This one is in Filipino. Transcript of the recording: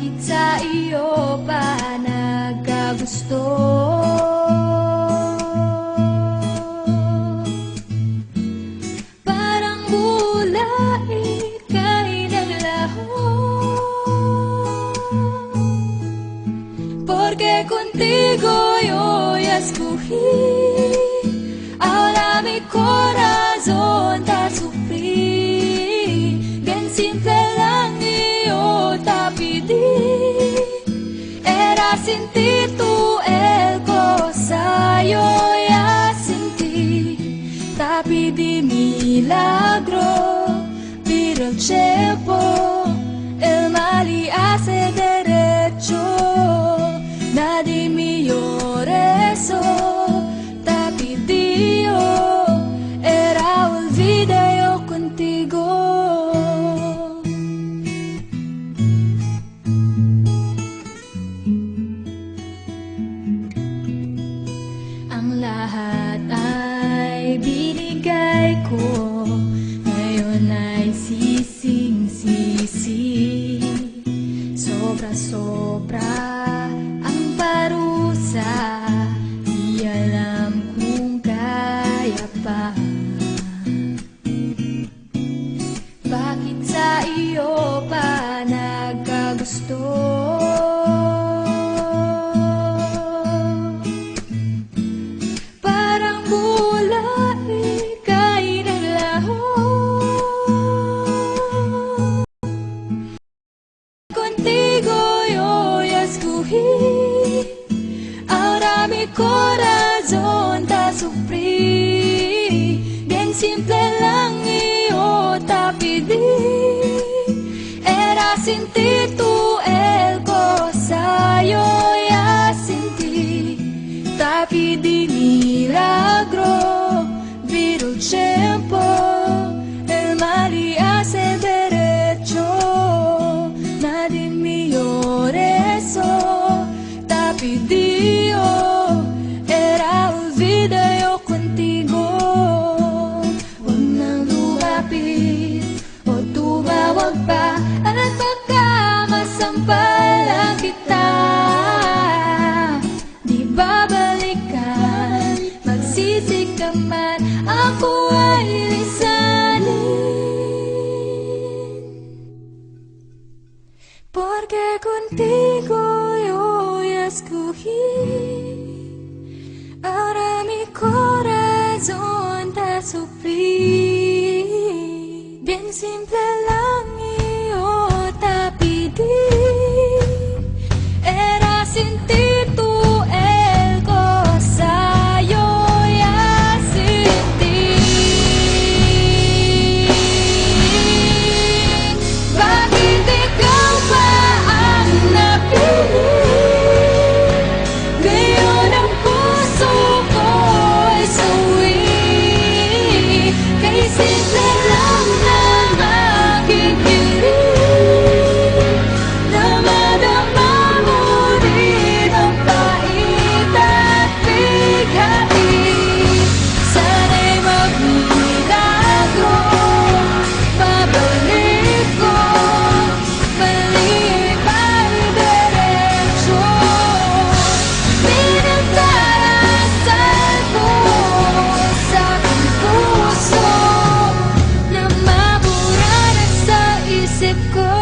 Bakit sa iyo pa nagkagusto? Parang bula ika'y naglaho, porque contigo yo ya escogí. Ahora mi corazón te sufrí, bien simple lang yo te pedí. Era sin ti tú el cosa yo ya sentí. Te pedí milagro, pero el tiempo el mal y hace derecho. Nadie me llore eso. Era olvide yo contigo. Ang lahat ay binigay ko, ngayon ay sising-sisi. Sobra-sobra ang parusa, di alam kung kaya pa. Bakit sa iyo pa nagkagusto? Parang bula ika'y naglaho, contigo yo ya escogí. Ahora mi corazón te sufrí, bien simple lang yo te pedí. Era sin ti tú el cosa yo ya sentí. Te pedí milagro, pero el tiempo el mal y hace derecho. Nadie me llore eso. Te pedí era olvide yo contigo. Huwag nang lumapit o tumawag pa, at baka masampalan kita. Di babalikan, magsisik ka man, ako ay lisanin. Porque contigo yo ya escogí. Ahora mi corazón te sufrí, bien simple lang yo te pedí. Era sin ti tú el cosa yo ya sentí. Bakit ikaw pa ang napili? Ngayon ang puso ko ay sawi, kay simple lang ng aking hiling. Namadama mo rin ang pait at bighati. Sana'y magmilagro, babalik ko, mali pa'y derecho. Pinagdarasal ko sa aking puso na mabura na sa isip ko.